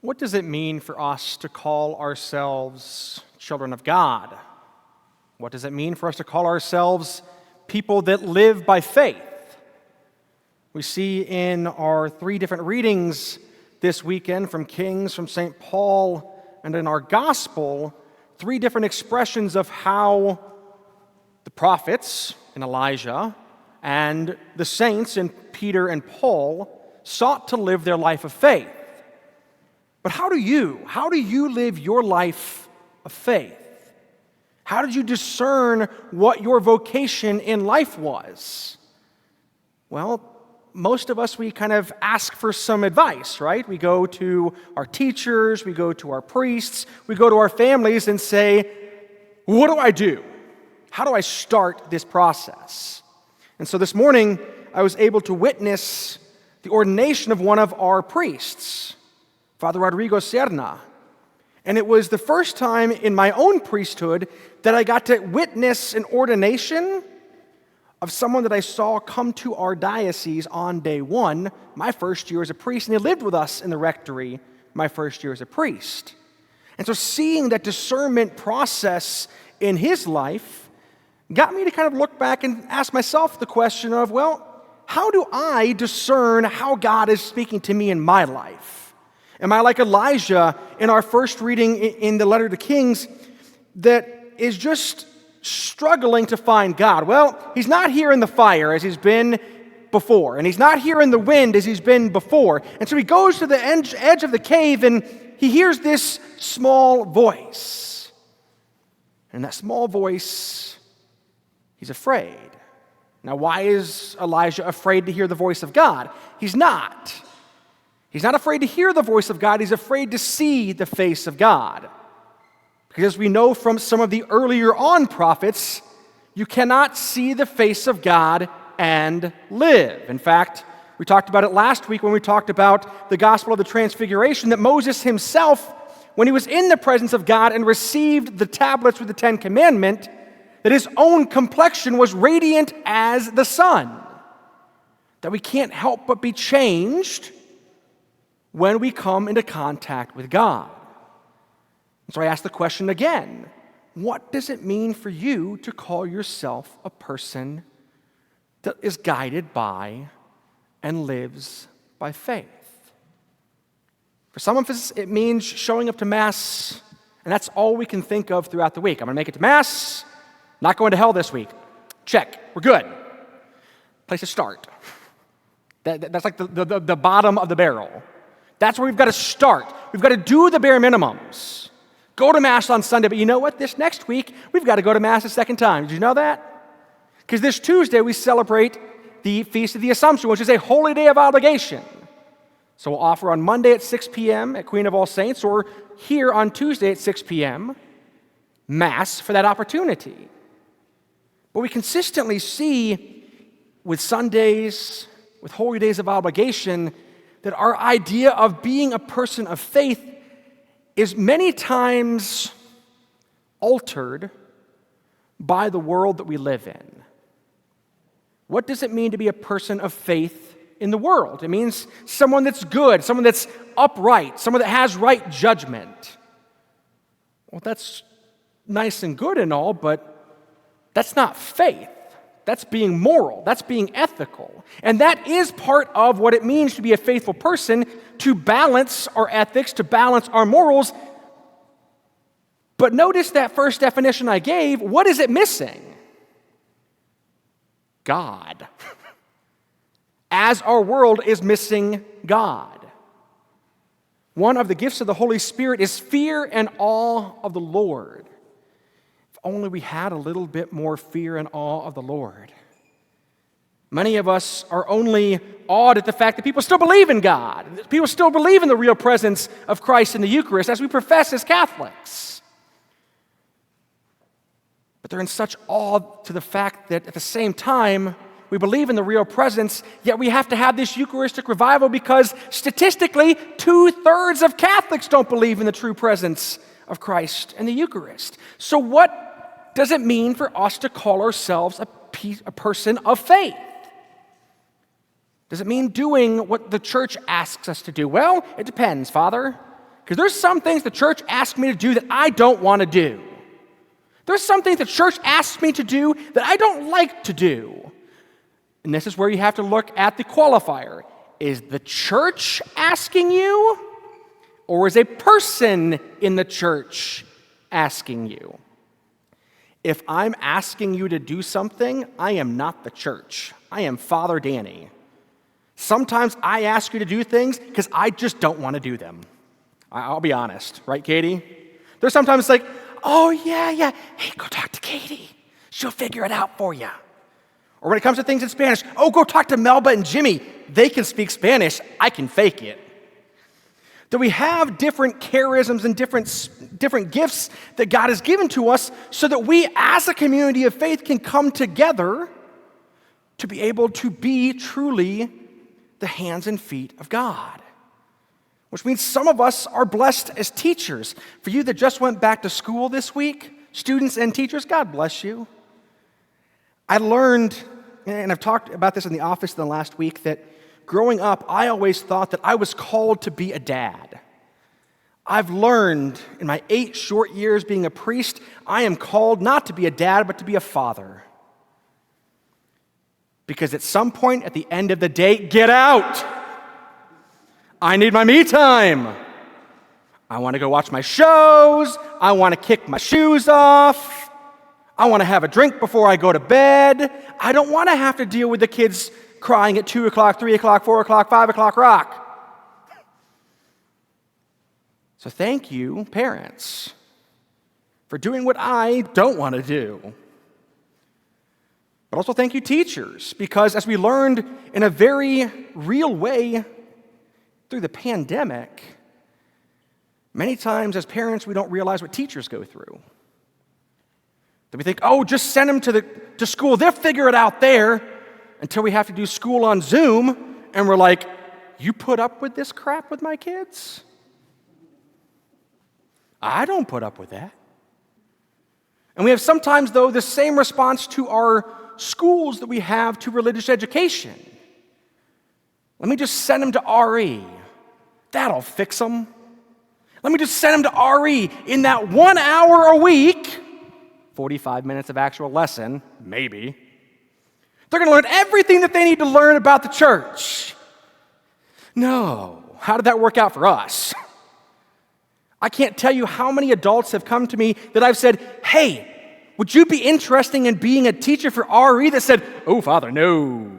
What does it mean for us to call ourselves children of God? What does it mean for us to call ourselves people that live by faith? We see in our 3 different readings this weekend from Kings, from St. Paul, and in our gospel, 3 different expressions of how the prophets in Elijah and the saints in Peter and Paul sought to live their life of faith. But how do you live your life of faith? How did you discern what your vocation in life was? Well, most of us, we kind of ask for some advice, right? We go to our teachers, we go to our priests, we go to our families and say, what do I do? How do I start this process? And so this morning, I was able to witness the ordination of one of our priests, Father Rodrigo Serna. And it was the first time in my own priesthood that I got to witness an ordination of someone that I saw come to our diocese on day 1, my first year as a priest, and he lived with us in the rectory my first year as a priest. And so seeing that discernment process in his life got me to kind of look back and ask myself the question of, well, how do I discern how God is speaking to me in my life? Am I like Elijah in our first reading in the letter to Kings that is just struggling to find God? Well, he's not here in the fire as he's been before, and he's not here in the wind as he's been before. And so he goes to the edge of the cave and he hears this small voice. And that small voice, he's afraid. Now, why is Elijah afraid to hear the voice of God? He's not. He's not afraid to hear the voice of God. He's afraid to see the face of God. Because as we know from some of the earlier on prophets, you cannot see the face of God and live. In fact, we talked about it last week when we talked about the gospel of the Transfiguration, that Moses himself, when he was in the presence of God and received the tablets with the 10 Commandments, that his own complexion was radiant as the sun. That we can't help but be changed when we come into contact with God. And so I ask the question again, what does it mean for you to call yourself a person that is guided by and lives by faith? For some of us, it means showing up to Mass, and that's all we can think of throughout the week. I'm going to make it to Mass, not going to hell this week. Check, we're good. Place to start. That's like the bottom of the barrel. That's where we've got to start. We've got to do the bare minimums. Go to Mass on Sunday, but you know what? This next week, we've got to go to Mass a second time. Did you know that? Because this Tuesday, we celebrate the Feast of the Assumption, which is a holy day of obligation. So we'll offer on Monday at 6 p.m. at Queen of All Saints, or here on Tuesday at 6 p.m., Mass for that opportunity. But we consistently see with Sundays, with holy days of obligation, that our idea of being a person of faith is many times altered by the world that we live in. What does it mean to be a person of faith in the world? It means someone that's good, someone that's upright, someone that has right judgment. Well, that's nice and good and all, but that's not faith. That's being moral. That's being ethical. And that is part of what it means to be a faithful person, to balance our ethics, to balance our morals. But notice that first definition I gave, what is it missing? God. As our world is missing God. One of the gifts of the Holy Spirit is fear and awe of the Lord. If only we had a little bit more fear and awe of the Lord. Many of us are only awed at the fact that people still believe in God. People still believe in the real presence of Christ in the Eucharist, as we profess as Catholics. But they're in such awe to the fact that at the same time, we believe in the real presence, yet we have to have this Eucharistic revival because statistically, 2/3 of Catholics don't believe in the true presence of Christ and the Eucharist. So what does it mean for us to call ourselves a person of faith? Does it mean doing what the church asks us to do? Well, it depends, Father. Because there's some things the church asks me to do that I don't want to do. There's some things the church asks me to do that I don't like to do. And this is where you have to look at the qualifier. Is the church asking you, or is a person in the church asking you? If I'm asking you to do something, I am not the church. I am Father Danny. Sometimes I ask you to do things because I just don't want to do them. I'll be honest, right, Katie? There's sometimes it's like, oh, yeah, hey, go talk to Katie. She'll figure it out for you. Or when it comes to things in Spanish, oh, go talk to Melba and Jimmy. They can speak Spanish. I can fake it. That we have different charisms and different gifts that God has given to us so that we as a community of faith can come together to be able to be truly the hands and feet of God. Which means some of us are blessed as teachers. For you that just went back to school this week, students and teachers, God bless you. I learned, and I've talked about this in the office in the last week, that growing up, I always thought that I was called to be a dad. I've learned in my 8 short years being a priest, I am called not to be a dad, but to be a father. Because at some point at the end of the day, get out! I need my me time. I want to go watch my shows. I want to kick my shoes off. I want to have a drink before I go to bed. I don't want to have to deal with the kids crying at 2 o'clock, 3 o'clock, 4 o'clock, 5 o'clock rock. So thank you, parents, for doing what I don't want to do. But also thank you, teachers, because as we learned in a very real way through the pandemic, many times as parents we don't realize what teachers go through. That we think, oh, just send them to school, they'll figure it out there, until we have to do school on Zoom, and we're like, you put up with this crap with my kids? I don't put up with that. And we have sometimes, though, the same response to our schools that we have to religious education. Let me just send them to RE. That'll fix them. Let me just send them to RE in that 1 hour a week, 45 minutes of actual lesson, maybe. They're going to learn everything that they need to learn about the church. No. How did that work out for us? I can't tell you how many adults have come to me that I've said, hey, would you be interested in being a teacher for RE? That said, oh, Father, no.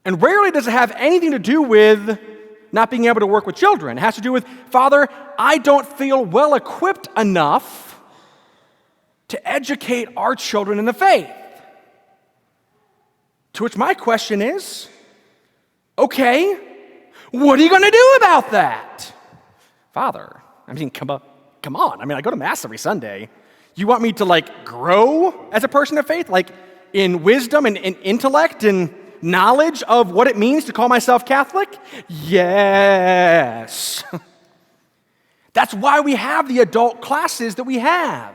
And rarely does it have anything to do with not being able to work with children. It has to do with, Father, I don't feel well equipped enough to educate our children in the faith. To which my question is, okay, what are you going to do about that? Father, I mean, come on. I mean, I go to Mass every Sunday. You want me to, grow as a person of faith? In wisdom and in intellect and knowledge of what it means to call myself Catholic? Yes. That's why we have the adult classes that we have.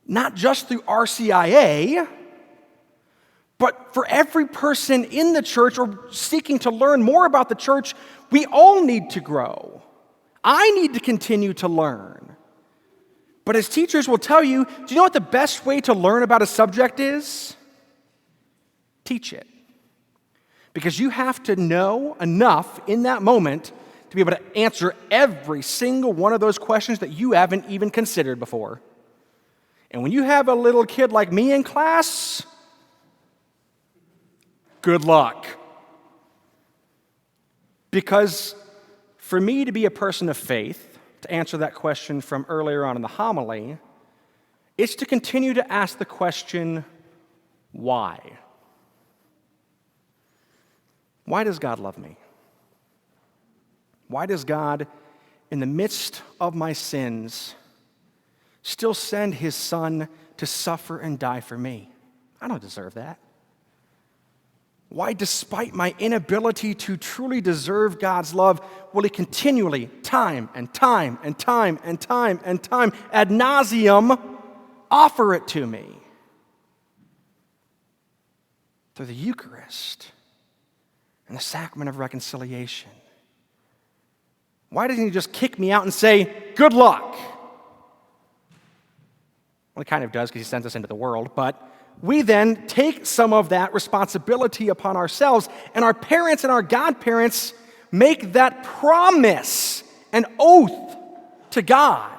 Not just through RCIA, but for every person in the church or seeking to learn more about the church, we all need to grow. I need to continue to learn. But as teachers will tell you, do you know what the best way to learn about a subject is? Teach it. Because you have to know enough in that moment to be able to answer every single one of those questions that you haven't even considered before. And when you have a little kid like me in class, good luck. Because for me to be a person of faith, to answer that question from earlier on in the homily, it's to continue to ask the question, why? Why does God love me? Why does God, in the midst of my sins, still send his Son to suffer and die for me? I don't deserve that. Why, despite my inability to truly deserve God's love, will he continually, time and time and time and time and time, ad nauseum, offer it to me? Through the Eucharist and the sacrament of reconciliation. Why doesn't he just kick me out and say, good luck? Well, he kind of does because he sends us into the world, but we then take some of that responsibility upon ourselves, and our parents and our godparents make that promise, an oath to God.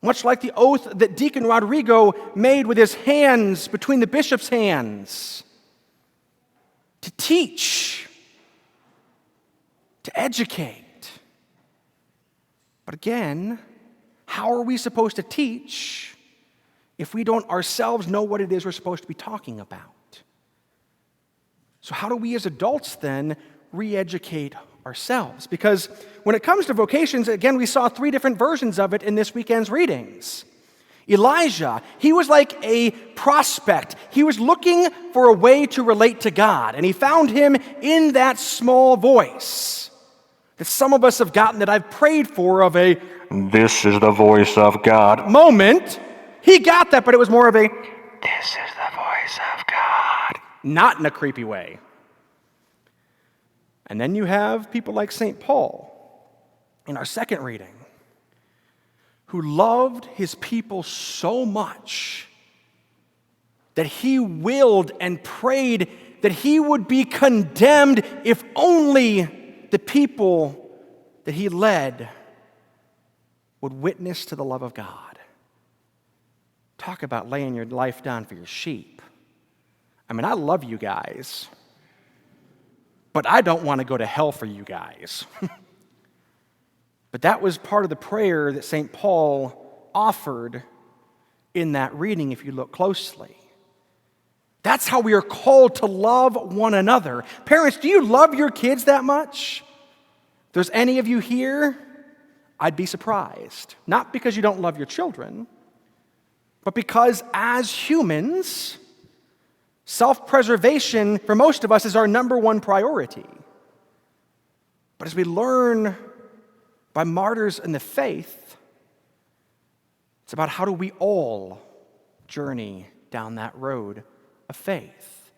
Much like the oath that Deacon Rodrigo made with his hands between the bishop's hands. To teach, to educate. But again, how are we supposed to teach if we don't ourselves know what it is we're supposed to be talking about? So how do we as adults then re-educate ourselves? Because when it comes to vocations, again, we saw 3 different versions of it in this weekend's readings. Elijah, he was like a prospect. He was looking for a way to relate to God, and he found him in that small voice that some of us have gotten, that I've prayed for, of a "this is the voice of God" moment. He got that, but it was more of a "this is the voice of God," not in a creepy way. And then you have people like St. Paul in our second reading, who loved his people so much that he willed and prayed that he would be condemned if only the people that he led would witness to the love of God. Talk about laying your life down for your sheep. I mean, I love you guys, but I don't want to go to hell for you guys. But that was part of the prayer that St. Paul offered in that reading, if you look closely. That's how we are called to love one another. Parents, do you love your kids that much? If there's any of you here, I'd be surprised. Not because you don't love your children, but because as humans, self-preservation for most of us is our number one priority. But as we learn by martyrs in the faith, it's about how do we all journey down that road of faith.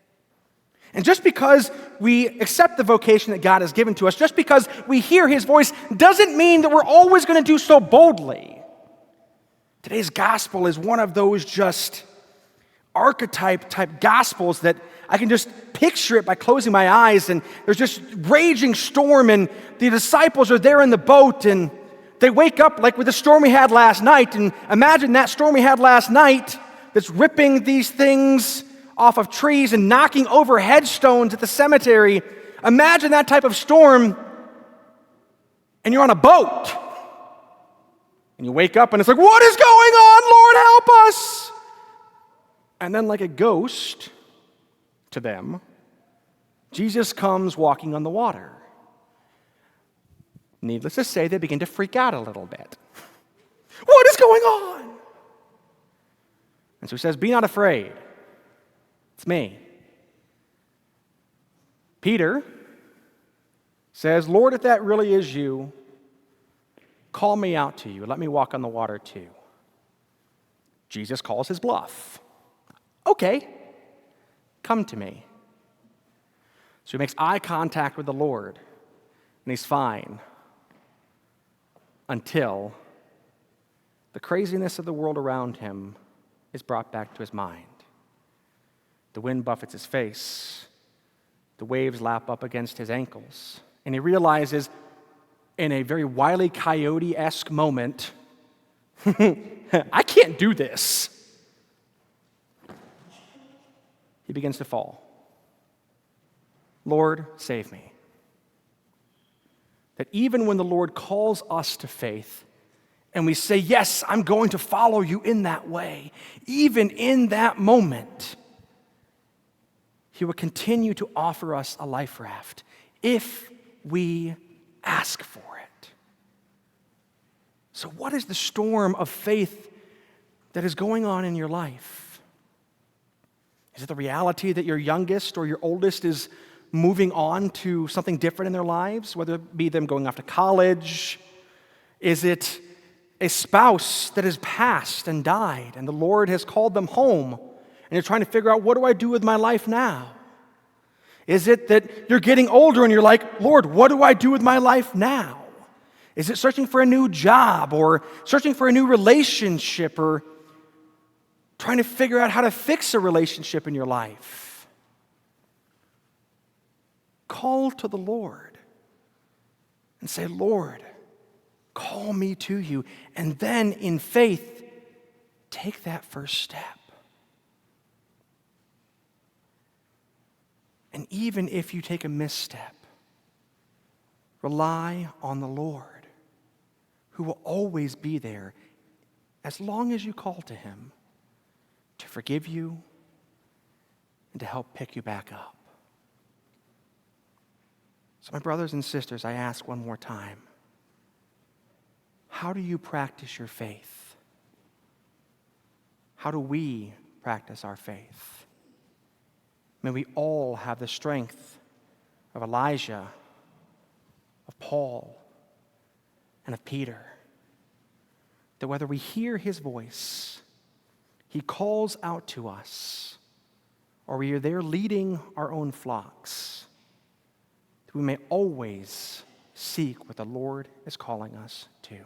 And just because we accept the vocation that God has given to us, just because we hear his voice, doesn't mean that we're always going to do so boldly. Today's gospel is one of those just archetype-type gospels that I can just picture it by closing my eyes, and there's just raging storm, and the disciples are there in the boat, and they wake up like with the storm we had last night, and imagine that storm we had last night that's ripping these things off of trees and knocking over headstones at the cemetery. Imagine that type of storm, and you're on a boat, and you wake up, and it's like, what is going on? Lord, help us! And then like a ghost to them, Jesus comes walking on the water. Needless to say, they begin to freak out a little bit. What is going on? And so he says, be not afraid. It's me. Peter says, Lord, if that really is you, call me out to you. Let me walk on the water too. Jesus calls his bluff. Okay, come to me. So he makes eye contact with the Lord, and he's fine until the craziness of the world around him is brought back to his mind. The wind buffets his face. The waves lap up against his ankles. And he realizes in a very Wile E. Coyote-esque moment, I can't do this. He begins to fall. Lord, save me. That even when the Lord calls us to faith, and we say, yes, I'm going to follow you in that way, even in that moment, he will continue to offer us a life raft if we ask for it. So what is the storm of faith that is going on in your life? Is it the reality that your youngest or your oldest is moving on to something different in their lives, whether it be them going off to college? Is it a spouse that has passed and died, and the Lord has called them home, and you're trying to figure out, what do I do with my life now? Is it that you're getting older and you're like, Lord, what do I do with my life now? Is it searching for a new job or searching for a new relationship or trying to figure out how to fix a relationship in your life? Call to the Lord and say, Lord, call me to you. And then in faith, take that first step. And even if you take a misstep, rely on the Lord, who will always be there as long as you call to him to forgive you and to help pick you back up. So my brothers and sisters, I ask one more time, how do you practice your faith? How do we practice our faith? May we all have the strength of Elijah, of Paul, and of Peter, that whether we hear his voice, he calls out to us, or we are there leading our own flocks, that we may always seek what the Lord is calling us to.